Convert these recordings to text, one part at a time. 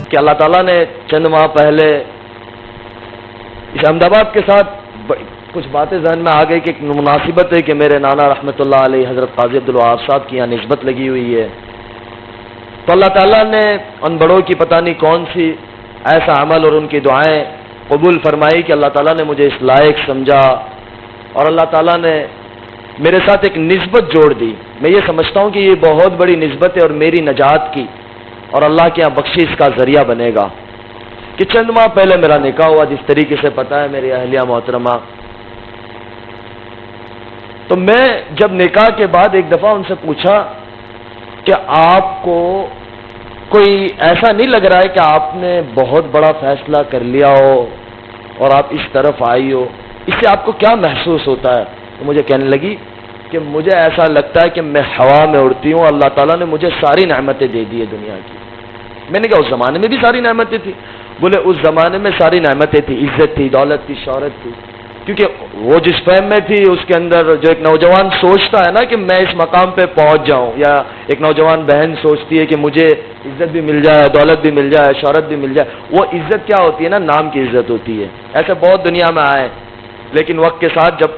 کہ اللہ تعالیٰ نے چند ماہ پہلے اس احمد آباد کے ساتھ کچھ باتیں ذہن میں آ گئی کہ ایک مناسبت ہے کہ میرے نانا رحمۃ اللہ علیہ حضرت قاضی عبدالوہاب صاحب کی یہاں نسبت لگی ہوئی ہے، تو اللہ تعالیٰ نے ان بڑوں کی پتہ نہیں کون سی ایسا عمل اور ان کی دعائیں قبول فرمائی کہ اللہ تعالیٰ نے مجھے اس لائق سمجھا اور اللہ تعالیٰ نے میرے ساتھ ایک نسبت جوڑ دی۔ میں یہ سمجھتا ہوں کہ یہ بہت بڑی نسبت ہے اور میری نجات کی اور اللہ کے یہاں بخشش کا ذریعہ بنے گا کہ چند ماہ پہلے میرا نکاح ہوا، جس طریقے سے پتہ ہے میری اہلیہ محترمہ۔ تو میں جب نکاح کے بعد ایک دفعہ ان سے پوچھا کہ آپ کو کوئی ایسا نہیں لگ رہا ہے کہ آپ نے بہت بڑا فیصلہ کر لیا ہو اور آپ اس طرف آئی ہو، اس سے آپ کو کیا محسوس ہوتا ہے؟ تو مجھے کہنے لگی کہ مجھے ایسا لگتا ہے کہ میں ہوا میں اڑتی ہوں، اللہ تعالیٰ نے مجھے ساری نعمتیں دے دی ہے دنیا کی۔ میں نے کہا اس زمانے میں بھی ساری نعمتیں تھی؟ بولے اس زمانے میں ساری نعمتیں تھی، عزت تھی، دولت تھی، شہرت تھی، کیونکہ وہ جس فہم میں تھی اس کے اندر جو ایک نوجوان سوچتا ہے نا کہ میں اس مقام پہ پہنچ جاؤں، یا ایک نوجوان بہن سوچتی ہے کہ مجھے عزت بھی مل جائے، دولت بھی مل جائے، شہرت بھی مل جائے، وہ عزت کیا ہوتی ہے نا، نام کی عزت ہوتی ہے۔ ایسے بہت دنیا میں آئے، لیکن وقت کے ساتھ جب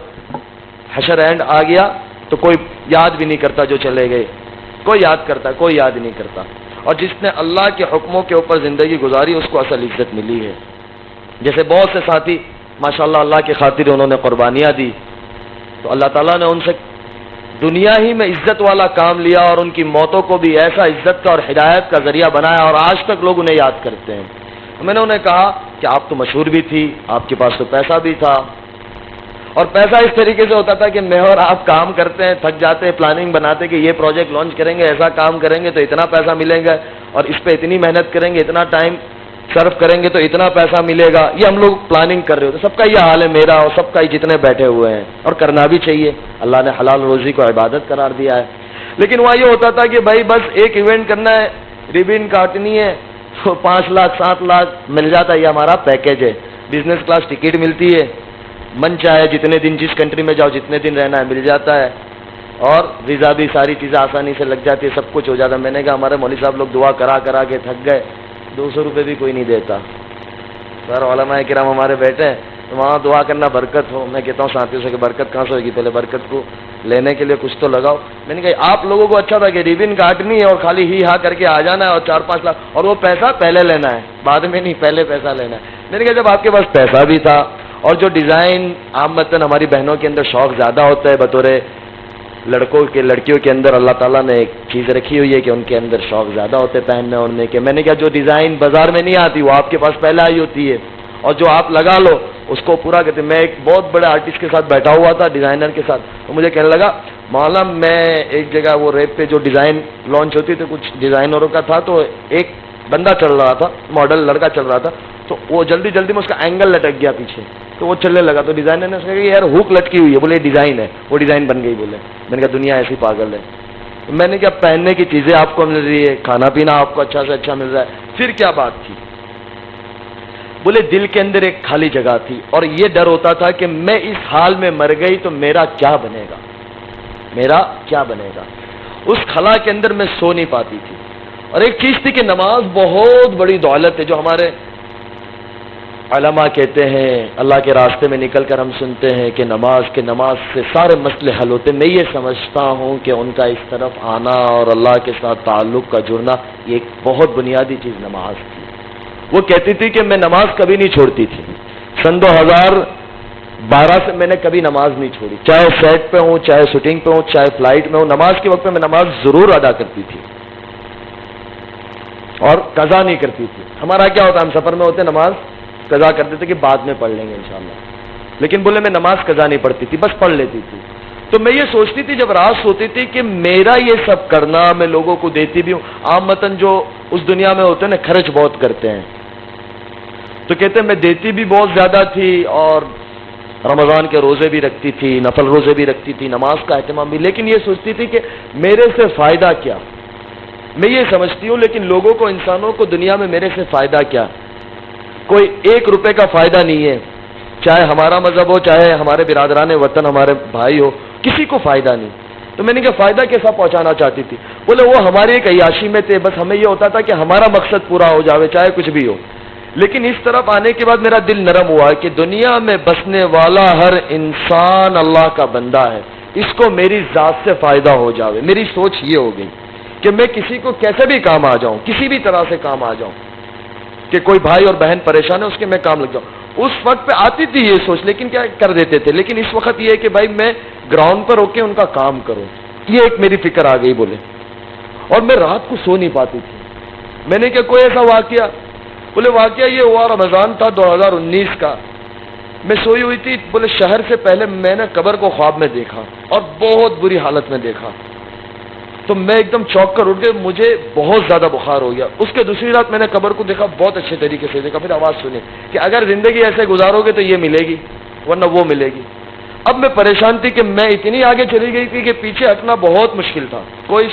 حشر اینڈ آ گیا تو کوئی یاد بھی نہیں کرتا جو چلے گئے، کوئی یاد کرتا، کوئی یاد نہیں کرتا، اور جس نے اللہ کے حکموں کے اوپر زندگی گزاری اس کو اصل عزت ملی ہے۔ جیسے بہت سے ساتھی ماشاءاللہ اللہ کی خاطر انہوں نے قربانیاں دی، تو اللہ تعالیٰ نے ان سے دنیا ہی میں عزت والا کام لیا اور ان کی موتوں کو بھی ایسا عزت کا اور ہدایت کا ذریعہ بنایا، اور آج تک لوگ انہیں یاد کرتے ہیں۔ میں نے انہیں کہا کہ آپ تو مشہور بھی تھی، آپ کے پاس تو پیسہ بھی تھا، اور پیسہ اس طریقے سے ہوتا تھا کہ میں اور آپ کام کرتے ہیں، تھک جاتے ہیں، پلاننگ بناتے کہ یہ پروجیکٹ لانچ کریں گے، ایسا کام کریں گے تو اتنا پیسہ ملے گا، اور اس پہ اتنی محنت کریں گے، اتنا ٹائم صرف کریں گے تو اتنا پیسہ ملے گا، یہ ہم لوگ پلاننگ کر رہے ہوتے۔ سب کا یہ حال ہے، میرا اور سب کا ہی جتنے بیٹھے ہوئے ہیں، اور کرنا بھی چاہیے، اللہ نے حلال روزی کو عبادت قرار دیا ہے۔ لیکن وہاں یہ ہوتا تھا کہ بھائی بس ایک ایونٹ کرنا ہے، ریبن کاٹنی ہے، تو 5 لاکھ 7 لاکھ مل جاتا ہے، یہ ہمارا پیکیج ہے، بزنس کلاس ٹکٹ ملتی ہے، من چاہے جتنے دن جس کنٹری میں جاؤ جتنے دن رہنا ہے مل جاتا ہے، اور ویزا بھی ساری چیزیں آسانی سے لگ جاتی ہے، سب کچھ ہو جاتا ہے۔ میں نے کہا ہمارے مولوی صاحب لوگ دعا کرا کرا کے تھک گئے، 200 روپے بھی کوئی نہیں دیتا۔ سر علماء کرام ہمارے بیٹھے ہیں تو وہاں دعا کرنا برکت ہو، میں کہتا ہوں ساتھیوں سے کہ برکت کہاں سے ہوگی، پہلے برکت کو لینے کے لیے کچھ تو لگاؤ۔ میں نے کہا آپ لوگوں کو اچھا تھا کہ ریبن کاٹنی ہے اور خالی ہی ہاں کر کے آ جانا ہے اور 4-5 لاکھ، اور وہ پیسہ پہلے لینا ہے، بعد میں نہیں، پہلے پیسہ لینا ہے۔ میں نے کہا جب آپ کے پاس پیسہ بھی تھا اور جو ڈیزائن عامتاً ہماری بہنوں کے اندر شوق زیادہ ہوتا ہے، بطور لڑکیوں کے اندر اللہ تعالیٰ نے ایک چیز رکھی ہوئی ہے کہ ان کے اندر شوق زیادہ ہوتے ہیں پہننے اوڑھنے کے۔ میں نے کہا جو ڈیزائن بازار میں نہیں آتی وہ آپ کے پاس پہلے آئی ہوتی ہے، اور جو آپ لگا لو اس کو پورا کرتے۔ میں ایک بہت بڑے آرٹسٹ کے ساتھ بیٹھا ہوا تھا، ڈیزائنر کے ساتھ، تو مجھے کہنے لگا مولانا میں ایک جگہ وہ ریپ پہ جو ڈیزائن لانچ ہوتی تھی کچھ ڈیزائنروں کا تھا، تو ایک بندہ چل رہا تھا، ماڈل لڑکا چل رہا تھا، تو وہ جلدی جلدی میں اس کا اینگل لٹک گیا پیچھے، تو وہ چلنے لگا، تو ڈیزائنر نے کہا یار ہک لٹکی ہوئی ہے، بولے ڈیزائن ہے، وہ ڈیزائن بن گئی۔ بولے میں نے کہا دنیا ایسی پاگل ہے۔ میں نے کہا پہننے کی چیزیں آپ کو مل رہی ہے، کھانا پینا آپ کو اچھا سے اچھا مل رہا ہے، پھر کیا بات تھی؟ بولے دل کے اندر ایک خالی جگہ تھی، اور یہ ڈر ہوتا تھا کہ میں اس حال میں مر گئی تو میرا کیا بنے گا، میرا کیا بنے گا۔ اس خلا کے اندر میں سو نہیں پاتی تھی۔ اور ایک چیز تھی کہ نماز بہت بڑی دولت ہے، جو ہمارے علماء کہتے ہیں، اللہ کے راستے میں نکل کر ہم سنتے ہیں کہ نماز سے سارے مسئلے حل ہوتے ہیں۔ میں یہ سمجھتا ہوں کہ ان کا اس طرف آنا اور اللہ کے ساتھ تعلق کا جڑنا یہ ایک بہت بنیادی چیز نماز تھی۔ وہ کہتی تھی کہ میں نماز کبھی نہیں چھوڑتی تھی، سن 2012 سے میں نے کبھی نماز نہیں چھوڑی، چاہے سیٹ پہ ہوں، چاہے شوٹنگ پہ ہوں، چاہے فلائٹ میں ہوں، نماز کے وقت میں نماز ضرور ادا کرتی تھی اور قضا نہیں کرتی تھی۔ ہمارا کیا ہوتا ہے، ہم سفر میں ہوتے نماز قضا کرتے تھے کہ بعد میں پڑھ لیں گے انشاءاللہ، لیکن بولے میں نماز قضا نہیں پڑھتی تھی، بس پڑھ لیتی تھی۔ تو میں یہ سوچتی تھی جب رات سوتی تھی کہ میرا یہ سب کرنا، میں لوگوں کو دیتی بھی ہوں، عامتاً جو اس دنیا میں ہوتے ہیں نا خرچ بہت کرتے ہیں، تو کہتے ہیں میں دیتی بھی بہت زیادہ تھی، اور رمضان کے روزے بھی رکھتی تھی، نفل روزے بھی رکھتی تھی، نماز کا اہتمام بھی، لیکن یہ سوچتی تھی کہ میرے سے فائدہ کیا، میں یہ سمجھتی ہوں لیکن لوگوں کو، انسانوں کو دنیا میں میرے سے فائدہ کیا، کوئی 1 روپے کا فائدہ نہیں ہے، چاہے ہمارا مذہب ہو، چاہے ہمارے برادران وطن، ہمارے بھائی ہو، کسی کو فائدہ نہیں۔ تو میں نے کہا فائدہ کیسا پہنچانا چاہتی تھی؟ بولے وہ ہماری ایک عیاشی میں تھے، بس ہمیں یہ ہوتا تھا کہ ہمارا مقصد پورا ہو جاوے چاہے کچھ بھی ہو. لیکن اس طرف آنے کے بعد میرا دل نرم ہوا کہ دنیا میں بسنے والا ہر انسان اللہ کا بندہ ہے، اس کو میری ذات سے فائدہ ہو جاوے. میری سوچ یہ ہو گئی کہ میں کسی کو کیسے بھی کام آ جاؤں، کسی بھی طرح سے کام آ جاؤں، کہ کوئی بھائی اور بہن پریشان ہے اس کے میں کام لگ جاؤں. اس وقت پہ آتی تھی یہ سوچ، لیکن کیا کر دیتے تھے. لیکن اس وقت یہ ہے کہ بھائی میں گراؤنڈ پر ہو کے ان کا کام کروں، یہ ایک میری فکر آ گئی. بولے اور میں رات کو سو نہیں پاتی تھی. میں نے کہا کوئی ایسا واقعہ؟ بولے واقعہ یہ ہوا، رمضان تھا 2019 کا، میں سوئی ہوئی تھی. بولے شہر سے پہلے میں نے قبر کو خواب میں دیکھا اور بہت بری حالت میں دیکھا. تو میں ایک دم چونک کر اٹھ گئے، مجھے بہت زیادہ بخار ہو گیا. اس کے دوسری رات میں نے قبر کو دیکھا، بہت اچھے طریقے سے دیکھا. پھر آواز سنی کہ اگر زندگی ایسے گزارو گے تو یہ ملے گی ورنہ وہ ملے گی. اب میں پریشان تھی کہ میں اتنی آگے چلی گئی تھی کہ پیچھے ہٹنا بہت مشکل تھا، کوئی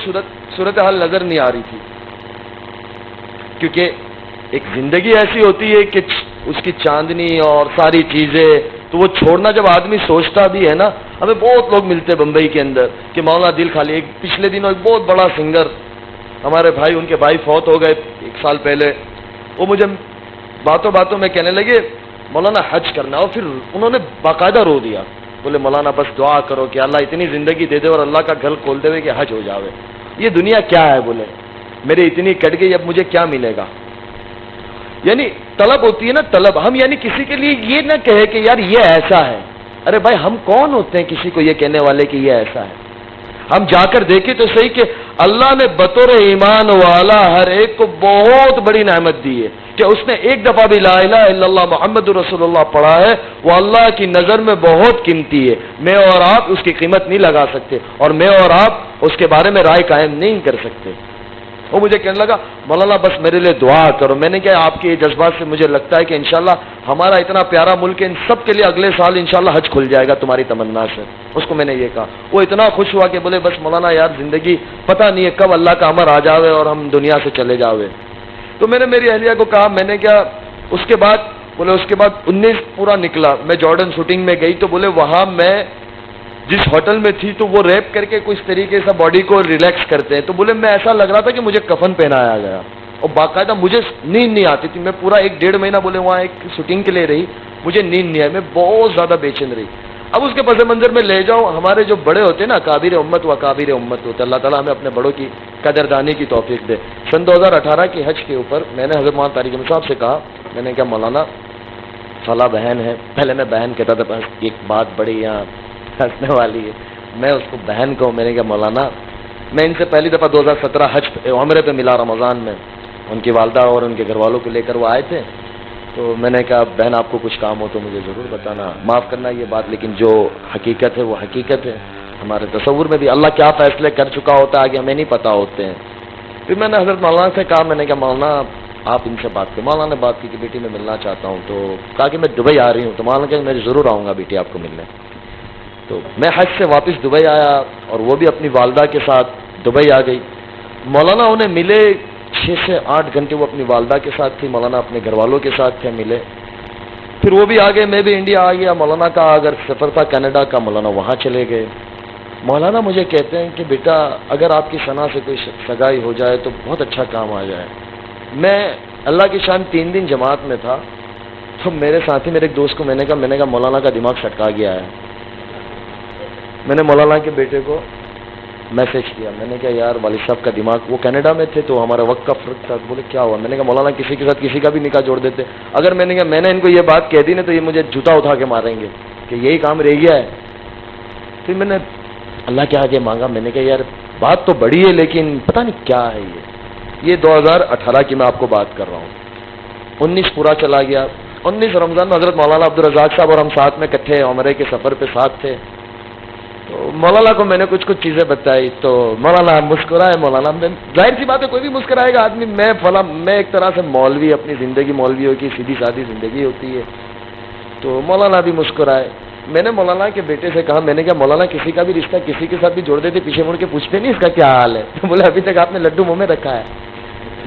صورتحال نظر نہیں آ رہی تھی. کیونکہ ایک زندگی ایسی ہوتی ہے کہ اس کی چاندنی اور ساری چیزیں، تو وہ چھوڑنا جب آدمی سوچتا بھی ہے نا. ہمیں بہت لوگ ملتے بمبئی کے اندر کہ مولانا دل خالی. ایک پچھلے دنوں ایک بہت بڑا سنگر ہمارے بھائی، ان کے بھائی فوت ہو گئے 1 سال پہلے. وہ مجھے باتوں باتوں میں کہنے لگے مولانا حج کرنا، اور پھر انہوں نے باقاعدہ رو دیا. بولے مولانا بس دعا کرو کہ اللہ اتنی زندگی دے دے اور اللہ کا گھر کھول دے کہ حج ہو جاوے. یہ دنیا کیا ہے؟ بولے میرے اتنی کٹ گئی، اب مجھے کیا ملے گا؟ یعنی طلب ہوتی ہے نا، طلب. ہم یعنی کسی کے لیے یہ نہ کہے کہ یار یہ ایسا ہے. ارے بھائی ہم کون ہوتے ہیں کسی کو یہ کہنے والے کہ یہ ایسا ہے؟ ہم جا کر دیکھیں تو صحیح کہ اللہ نے بطور ایمان والا ہر ایک کو بہت بڑی نعمت دی ہے کہ اس نے ایک دفعہ بھی لا الہ الا اللہ محمد رسول اللہ پڑھا ہے. وہ اللہ کی نظر میں بہت قیمتی ہے. میں اور آپ اس کی قیمت نہیں لگا سکتے، اور میں اور آپ اس کے بارے میں رائے قائم نہیں کر سکتے. وہ مجھے کہنے لگا مولانا بس میرے لیے دعا کرو. میں نے کہا آپ کے جذبات سے مجھے لگتا ہے کہ انشاءاللہ ہمارا اتنا پیارا ملک ہے، ان سب کے لیے اگلے سال انشاءاللہ حج کھل جائے گا تمہاری تمنا سے. اس کو میں نے یہ کہا. وہ اتنا خوش ہوا کہ بولے بس مولانا یار زندگی پتہ نہیں ہے کب اللہ کا امر آ جاوے اور ہم دنیا سے چلے جاوے. تو میں نے میری اہلیہ کو کہا، میں نے کیا اس کے بعد بولے اس کے بعد 19 پورا نکلا. میں جارڈن شوٹنگ میں گئی تو بولے وہاں میں جس ہوٹل میں تھی تو وہ ریپ کر کے کچھ طریقے سے باڈی کو ریلیکس کرتے ہیں. تو بولے میں ایسا لگ رہا تھا کہ مجھے کفن پہنایا گیا، اور باقاعدہ مجھے نیند نہیں آتی تھی. میں پورا 1-1.5 مہینہ بولے وہاں ایک شوٹنگ کے لیے رہی، مجھے نیند نہیں آئی، میں بہت زیادہ بے چین رہی. اب اس کے پس منظر میں لے جاؤ، ہمارے جو بڑے ہوتے ہیں نا کابر امت و کابر امت ہوتے، اللہ تعالیٰ ہمیں اپنے بڑوں کی قدردانی کی توفیق دے. سن 2018 کی حج کے اوپر میں نے حضرت مولانا طارق احمد صاحب سے کہا، میں نے کہا مولانا فلاں بہن ہے، پہلے میں بہن کہتا تھا، بس ایک بات بڑی یہاں ہنسنے والی ہے، میں اس کو بہن کہوں. میں نے کہا مولانا میں ان سے پہلی دفعہ 2017 حج عمرے پہ ملا رمضان میں، ان کی والدہ اور ان کے گھر والوں کو لے کر وہ آئے تھے. تو میں نے کہا بہن آپ کو کچھ کام ہو تو مجھے ضرور بتانا، معاف کرنا یہ بات، لیکن جو حقیقت ہے وہ حقیقت ہے. ہمارے تصور میں بھی اللہ کیا فیصلے کر چکا ہوتا ہے آگے ہمیں نہیں پتہ ہوتے ہیں. پھر میں نے حضرت مولانا سے کہا، میں نے کہا مولانا آپ ان سے بات کریں. مولانا نے بات کی کہ بیٹی میں ملنا چاہتا ہوں. تو کہا کہ میں دبئی آ رہی ہوں. تو مولانا کہ میں ضرور آؤں گا بیٹی آپ کو ملنے. تو میں حج سے واپس دبئی آیا اور وہ بھی اپنی والدہ کے ساتھ دبئی آ گئی. مولانا انہیں ملے 6 سے 8 گھنٹے وہ اپنی والدہ کے ساتھ تھی، مولانا اپنے گھر والوں کے ساتھ تھے، ملے. پھر وہ بھی آ گئے، میں بھی انڈیا آ گیا. مولانا کا اگر سفر تھا کینیڈا کا، مولانا وہاں چلے گئے. مولانا مجھے کہتے ہیں کہ بیٹا اگر آپ کی ثنا سے کوئی سگائی ہو جائے تو بہت اچھا کام آ جائے. میں اللہ کی شان 3 دن جماعت میں تھا تو میرے ساتھی میرے ایک دوست کو میں نے کہا مولانا کا دماغ سٹکا گیا ہے. میں نے مولانا کے بیٹے کو میسج کیا، میں نے کہا یار والد صاحب کا دماغ، وہ کینیڈا میں تھے تو ہمارا وقت کا فرق تھا. بولے کیا ہوا؟ میں نے کہا مولانا کسی کے ساتھ کسی کا بھی نکاح جوڑ دیتے. اگر میں نے کہا میں نے ان کو یہ بات کہہ دی نا تو یہ مجھے جوتا اٹھا کے ماریں گے کہ یہی کام رہ گیا ہے. پھر میں نے اللہ کے آگے مانگا، میں نے کہا یار بات تو بڑی ہے لیکن پتہ نہیں کیا ہے یہ 2018 کی میں آپ کو بات کر رہا ہوں. 19 پورا چلا گیا. 19 رمضان میں حضرت مولانا عبدالرزاق صاحب اور ہم ساتھ میں اکٹھے عمرے کے سفر پہ ساتھ تھے. تو مولانا کو میں نے کچھ چیزیں بتائی تو مولانا مسکرائے. مولانا میں ظاہر سی بات ہے کوئی بھی مسکرائے گا آدمی. میں ایک طرح سے مولوی، اپنی زندگی مولویوں کی سیدھی سادھی زندگی ہوتی ہے. تو مولانا بھی مسکرائے. میں نے مولانا کے بیٹے سے کہا، میں نے کہا مولانا کسی کا بھی رشتہ کسی کے ساتھ بھی جوڑ دیتے پیچھے مڑ کے پوچھتے نہیں اس کا کیا حال ہے؟ تو بولے ابھی تک آپ نے لڈو منہ میں رکھا ہے.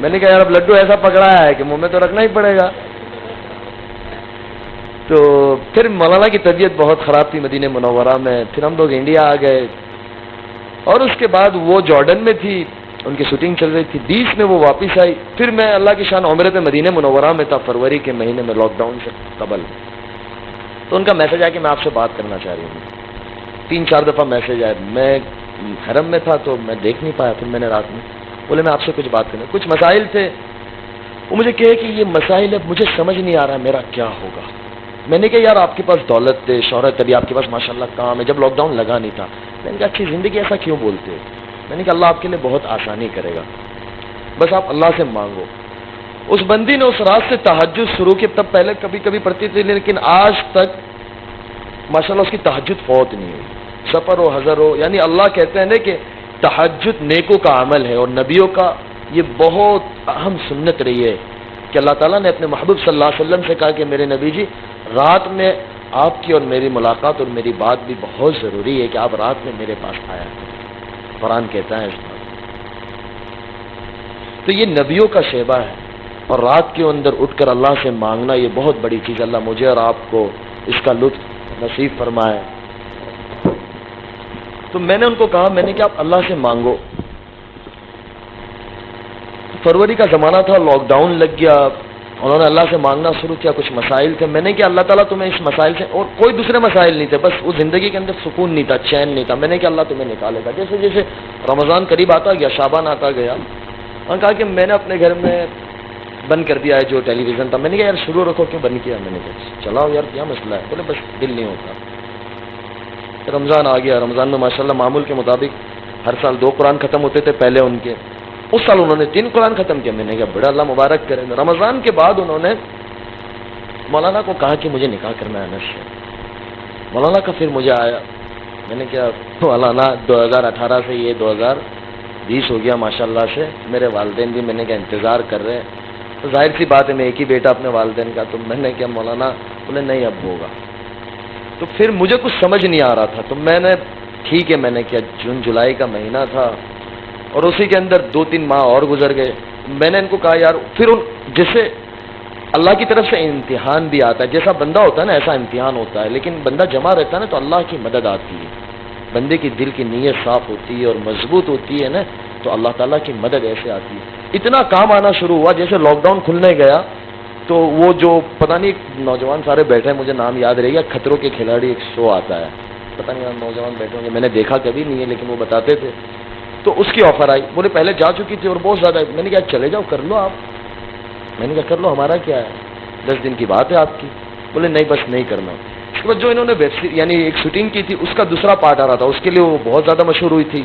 میں نے کہا یار اب لڈو ایسا پکڑا ہے کہ منہ میں تو رکھنا ہی پڑے گا. تو پھر مولانا کی طبیعت بہت خراب تھی مدینہ منورہ میں. پھر ہم لوگ انڈیا آ گئے. اور اس کے بعد وہ جارڈن میں تھی، ان کی شوٹنگ چل رہی تھی، 20 میں وہ واپس آئی، پھر میں اللہ کی شان عمرے پہ مدینہ منورہ میں تھا فروری کے مہینے میں، لاک ڈاؤن سے قبل. تو ان کا میسج آیا کہ میں آپ سے بات کرنا چاہ رہی ہوں. 3-4 دفعہ میسج آئے، میں حرم میں تھا تو میں دیکھ نہیں پایا، پھر میں نے رات میں بولے میں آپ سے کچھ بات کرنا، کچھ مسائل تھے. وہ مجھے کہے کہ یہ مسائل اب مجھے سمجھ نہیں آ رہا میرا کیا ہوگا. میں نے کہا یار آپ کے پاس دولت ہے، شہرت، ابھی آپ کے پاس ماشاءاللہ کام ہے، جب لاک ڈاؤن لگا نہیں تھا. میں نے کہا اچھی زندگی ایسا کیوں بولتے ہو؟ میں نے کہا اللہ آپ کے لیے بہت آسانی کرے گا، بس آپ اللہ سے مانگو. اس بندی نے اس رات سے تہجد شروع کی. تب پہلے کبھی کبھی پڑھتی تھی لیکن آج تک ماشاءاللہ اس کی تہجد فوت نہیں ہوئی، سفر ہو حضر ہو. یعنی اللہ کہتے ہیں نا کہ تہجد نیکوں کا عمل ہے، اور نبیوں کا یہ بہت اہم سنت رہی ہے کہ اللہ تعالیٰ نے اپنے محبوب صلی اللہ علیہ وسلم سے کہا کہ میرے نبی جی رات میں آپ کی اور میری ملاقات اور میری بات بھی بہت ضروری ہے کہ آپ رات میں میرے پاس آیا کریں. قرآن کہتا ہے اس بات. تو یہ نبیوں کا شیبہ ہے، اور رات کے اندر اٹھ کر اللہ سے مانگنا یہ بہت بڑی چیز. اللہ مجھے اور آپ کو اس کا لطف نصیب فرمائے. تو میں نے ان کو کہا، میں نے کہ آپ اللہ سے مانگو. فروری کا زمانہ تھا، لاک ڈاؤن لگ گیا، انہوں نے اللہ سے مانگنا شروع کیا. کچھ مسائل تھے، میں نے کہ اللہ تعالیٰ تمہیں اس مسائل سے، اور کوئی دوسرے مسائل نہیں تھے، بس وہ زندگی کے اندر سکون نہیں تھا، چین نہیں تھا. میں نے کہ اللہ تمہیں نکالے گا. جیسے جیسے رمضان قریب آتا گیا، شعبان آتا گیا، انہوں نے کہا کہ میں نے اپنے گھر میں بند کر دیا ہے جو ٹیلی ویژن تھا. میں نے کہا یار شروع رکھو، کیوں بند کیا؟ میں نے کہا چلاؤ یار کیا مسئلہ ہے؟ بولے بس دل نہیں ہوتا. رمضان آ گیا، رمضان میں ماشاءاللہ معمول کے مطابق ہر سال 2 قرآن ختم ہوتے تھے پہلے ان کے. اس سال انہوں نے 3 قرآن ختم کیا. میں نے کہا بڑا اللہ مبارک کرے. رمضان کے بعد انہوں نے مولانا کو کہا کہ مجھے نکاح کرنا ہے انس سے. مولانا کا پھر مجھے آیا، میں نے کہا مولانا 2018 سے یہ 2020 ہو گیا ماشاءاللہ سے، میرے والدین بھی میں نے کہا انتظار کر رہے ہیں. تو ظاہر سی بات ہے میں ایک ہی بیٹا اپنے والدین کا. تو میں نے کہا مولانا، بولے نہیں اب ہوگا. تو پھر مجھے کچھ سمجھ نہیں آ رہا تھا. تو میں نے ٹھیک ہے، میں نے کیا جون جولائی کا مہینہ تھا، اور اسی کے اندر 2-3 ماہ اور گزر گئے. میں نے ان کو کہا یار پھر جیسے اللہ کی طرف سے امتحان بھی آتا ہے، جیسا بندہ ہوتا ہے نا ایسا امتحان ہوتا ہے، لیکن بندہ جمع رہتا ہے نا تو اللہ کی مدد آتی ہے. بندے کی دل کی نیت صاف ہوتی ہے اور مضبوط ہوتی ہے نا تو اللہ تعالیٰ کی مدد ایسے آتی ہے. اتنا کام آنا شروع ہوا. جیسے لاک ڈاؤن کھلنے گیا تو وہ جو پتہ نہیں نوجوان سارے بیٹھے ہیں، مجھے نام یاد رہے گا، خطروں کے کھلاڑی ایک شو آتا ہے، پتہ نہیں نوجوان بیٹھے ہوں گے، میں نے دیکھا کبھی نہیں ہے لیکن وہ بتاتے تھے. تو اس کی آفر آئی، بولے پہلے جا چکی تھی اور بہت زیادہ. میں نے کہا چلے جاؤ کر لو آپ. میں نے کہا کر لو، ہمارا کیا ہے، 10 دن کی بات ہے آپ کی. بولے نہیں بس نہیں کرنا. اس کے بعد جو انہوں نے ویب سیریز یعنی ایک شوٹنگ کی تھی اس کا دوسرا پارٹ آ رہا تھا، اس کے لیے وہ بہت زیادہ مشہور ہوئی تھی.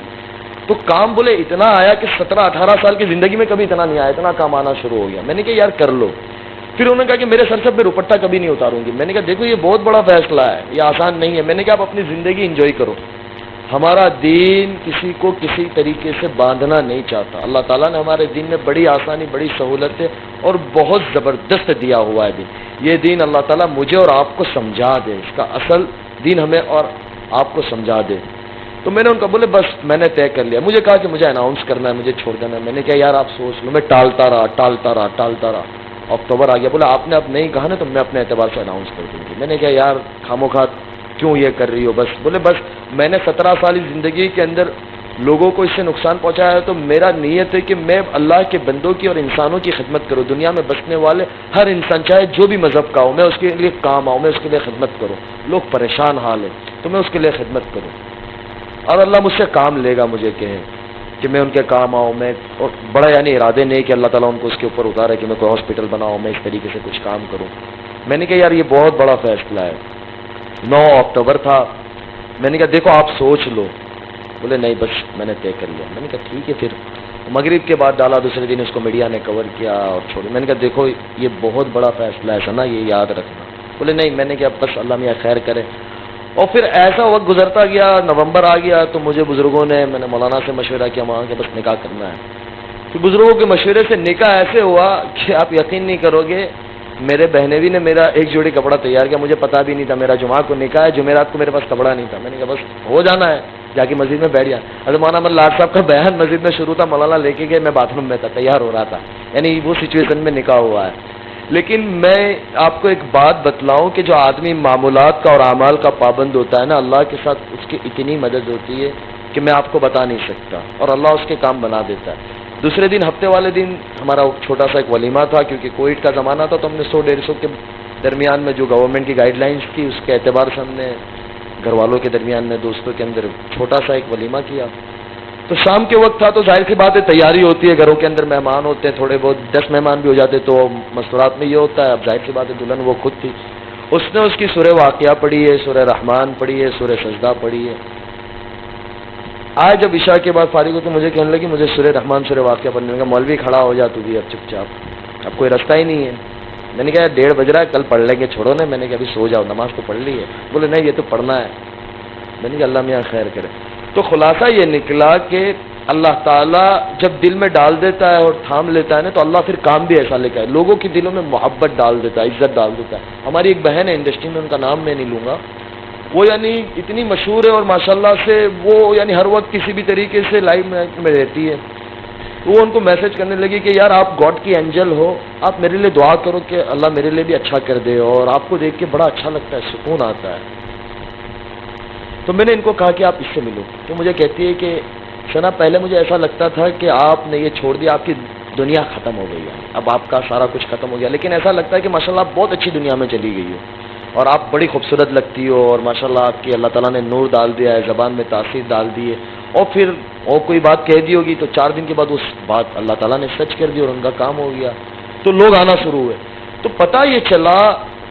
تو کام بولے اتنا آیا کہ 17-18 سال کی زندگی میں کبھی اتنا نہیں آیا، اتنا کام آنا شروع ہو گیا. میں نے کہا یار کر لو. پھر انہوں نے کہا کہ میرے سر سے میں دوپٹہ کبھی نہیں اتاروں گی. میں نے کہا دیکھو یہ بہت بڑا فیصلہ ہے، یہ آسان نہیں ہے. میں نے کہا آپ اپنی زندگی انجوائے کرو. ہمارا دین کسی کو کسی طریقے سے باندھنا نہیں چاہتا. اللہ تعالیٰ نے ہمارے دین میں بڑی آسانی، بڑی سہولتیں اور بہت زبردست دیا ہوا ہے دین. یہ دین اللہ تعالیٰ مجھے اور آپ کو سمجھا دے، اس کا اصل دین ہمیں اور آپ کو سمجھا دے. تو میں نے ان کا بولے بس میں نے طے کر لیا. مجھے کہا کہ مجھے اناؤنس کرنا ہے، مجھے چھوڑ دینا ہے. میں نے کہا یار آپ سوچ لو. میں ٹالتا رہا. اکتوبر آ گیا. بولا آپ نے اب نہیں کہا نا تو میں اپنے اعتبار سے اناؤنس کر دوں گی. میں نے کہا یار خاموخواہ کیوں یہ کر رہی ہو؟ بس بولے بس میں نے 17 سالی زندگی کے اندر لوگوں کو اس سے نقصان پہنچایا ہے تو میرا نیت ہے کہ میں اللہ کے بندوں کی اور انسانوں کی خدمت کروں. دنیا میں بسنے والے ہر انسان چاہے جو بھی مذہب کا ہو میں اس کے لیے کام آؤں، میں اس کے لیے خدمت کروں. لوگ پریشان حال ہیں تو میں اس کے لیے خدمت کروں اور اللہ مجھ سے کام لے گا. مجھے کہیں کہ میں ان کے کام آؤں. میں اور بڑا یعنی ارادے نہیں کہ اللہ تعالیٰ ان کو اس کے اوپر اتارے کہ میں کوئی ہاسپٹل بناؤں، میں اس طریقے سے کچھ کام کروں. میں نے کہا یار یہ بہت بڑا فیصلہ ہے. 9 اکتوبر تھا. میں نے کہا دیکھو آپ سوچ لو. بولے نہیں بس میں نے طے کر لیا. میں نے کہا ٹھیک ہے. پھر مغرب کے بعد ڈالا، دوسرے دن اس کو میڈیا نے کور کیا اور چھوڑی. میں نے کہا دیکھو یہ بہت بڑا فیصلہ ہے سنا، یہ یاد رکھنا. بولے نہیں. میں نے کہا بس اللہ میاں خیر کرے. اور پھر ایسا وقت گزرتا گیا، نومبر آ گیا تو مجھے بزرگوں نے، میں نے مولانا سے مشورہ کیا، وہاں کے بس نکاح کرنا ہے. پھر بزرگوں کے مشورے سے نکاح ایسے ہوا کہ آپ یقین نہیں کرو گے، میرے بہنوی نے میرا ایک جوڑی کپڑا تیار کیا. مجھے پتا بھی نہیں تھا میرا جمعہ کو نکاح ہے، جمعرات کو میرے پاس کپڑا نہیں تھا. میں نے کہا بس ہو جانا ہے، جا کے مسجد میں بیٹھ گیا. حضرت مولانا احمد لاڈ صاحب کا بیان مسجد میں شروع تھا، مولانا لے کے گئے، میں باتھ روم میں تھا، تیار ہو رہا تھا. یعنی وہ سچویشن میں نکاح ہوا ہے. لیکن میں آپ کو ایک بات بتلاؤں کہ جو آدمی معمولات کا اور اعمال کا پابند ہوتا ہے نا، اللہ کے ساتھ اس کی اتنی مدد ہوتی ہے کہ میں آپ کو بتا نہیں سکتا، اور اللہ اس کے کام بنا دیتا ہے۔ دوسرے دن ہفتے والے دن ہمارا چھوٹا سا ایک ولیمہ تھا، کیونکہ کووڈ کا زمانہ تھا، تو ہم نے 100-150 کے درمیان میں جو گورنمنٹ کی گائیڈ لائنس تھی اس کے اعتبار سے ہم نے گھر والوں کے درمیان میں دوستوں کے اندر چھوٹا سا ایک ولیمہ کیا۔ تو شام کے وقت تھا، تو ظاہر سی بات ہے تیاری ہوتی ہے، گھروں کے اندر مہمان ہوتے ہیں، تھوڑے بہت 10 مہمان بھی ہو جاتے، تو مستورات میں یہ ہوتا ہے۔ اب ظاہر سی بات ہے دلہن وہ خود تھی، اس نے اس کی سورہ واقعہ پڑھی ہے، سورہ رحمان پڑھی ہے، سورہ سجدہ پڑھی ہے۔ آج جب عشاء کے بعد فارغ ہو تو مجھے کہنے لگی مجھے سورہ رحمان سورہ واقعہ پڑھنے لگا۔ مولوی کھڑا ہو جا تو بھی اب چپ چاپ، اب کوئی رستہ ہی نہیں ہے۔ میں نے کہا 1:30 بج رہا ہے، کل پڑھ لیں گے، چھوڑو نا۔ میں نے کہا ابھی سو جاؤ، نماز تو پڑھ لی ہے۔ بولے نہیں یہ تو پڑھنا ہے۔ میں نے کہا اللہ میاں خیر کرے۔ تو خلاصہ یہ نکلا کہ اللہ تعالیٰ جب دل میں ڈال دیتا ہے اور تھام لیتا ہے نا، تو اللہ پھر کام بھی ایسا لے کے آئے، لوگوں کے دلوں میں محبت ڈال دیتا ہے، عزت ڈال دیتا ہے۔ ہماری ایک بہن ہے انڈسٹری میں، ان کا نام میں نہیں لوں گا، وہ یعنی اتنی مشہور ہے اور ماشاءاللہ سے وہ یعنی ہر وقت کسی بھی طریقے سے لائیو میں رہتی ہے۔ تو وہ ان کو میسج کرنے لگی کہ یار آپ گاڈ کی اینجل ہو، آپ میرے لیے دعا کرو کہ اللہ میرے لیے بھی اچھا کر دے، اور آپ کو دیکھ کے بڑا اچھا لگتا ہے، سکون آتا ہے۔ تو میں نے ان کو کہا کہ آپ اس سے ملو، تو مجھے کہتی ہے کہ سنا پہلے مجھے ایسا لگتا تھا کہ آپ نے یہ چھوڑ دیا، آپ کی دنیا ختم ہو گئی ہے، اب آپ کا سارا کچھ ختم ہو گیا، لیکن ایسا لگتا ہے کہ ماشاءاللہ آپ بہت اچھی دنیا میں چلی گئی ہو، اور آپ بڑی خوبصورت لگتی ہو، اور ماشاءاللہ آپ کی اللہ تعالیٰ نے نور ڈال دیا ہے، زبان میں تاثیر ڈال دی ہے، اور پھر اور کوئی بات کہہ دی ہوگی تو 4 دن کے بعد اس بات اللہ تعالیٰ نے سچ کر دی اور ان کا کام ہو گیا، تو لوگ آنا شروع ہوئے۔ تو پتہ یہ چلا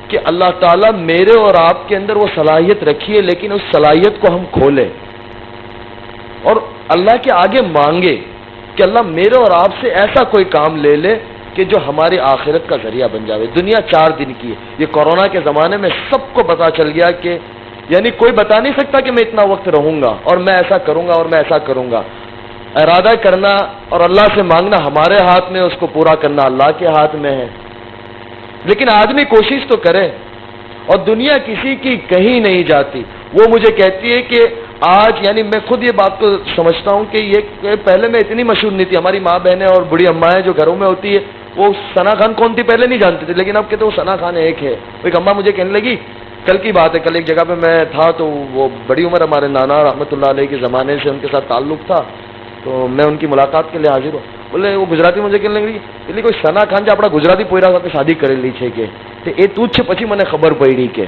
کہ اللہ تعالیٰ میرے اور آپ کے اندر وہ صلاحیت رکھی ہے، لیکن اس صلاحیت کو ہم کھولیں اور اللہ کے آگے مانگے کہ اللہ میرے اور آپ سے ایسا کوئی کام لے لے کہ جو ہماری آخرت کا ذریعہ بن جاوے۔ دنیا 4 دن کی ہے، یہ کورونا کے زمانے میں سب کو پتا چل گیا کہ یعنی کوئی بتا نہیں سکتا کہ میں اتنا وقت رہوں گا اور میں ایسا کروں گا اور میں ایسا کروں گا۔ ارادہ کرنا اور اللہ سے مانگنا ہمارے ہاتھ میں، اس کو پورا کرنا اللہ کے ہاتھ میں ہے، لیکن آدمی کوشش تو کرے، اور دنیا کسی کی کہیں نہیں جاتی۔ وہ مجھے کہتی ہے کہ آج یعنی میں خود یہ بات کو سمجھتا ہوں کہ یہ پہلے میں اتنی مشہور نہیں تھی، ہماری ماں بہنیں اور بڑی اماں جو گھروں میں ہوتی ہے وہ ثنا خان کون تھی پہلے نہیں جانتے تھے، لیکن اب کہتے وہ ثنا خان ایک ہے۔ ایک اماں مجھے کہنے لگی، کل کی بات ہے، کل ایک جگہ پہ میں تھا تو وہ بڑی عمر ہمارے نانا رحمۃ اللہ علیہ کے زمانے سے ان کے ساتھ تعلق تھا، تو میں ان کی ملاقات کے لیے حاضر ہوں۔ بولے وہ گجراتی مجھے کہنے لگی એટલે કોઈ સના ખાન જે આપણા ગુજરાતી પોયરા સાથે શાદી કરેલી છે કે એ તું જ છે, પછી મને ખબર પડી કે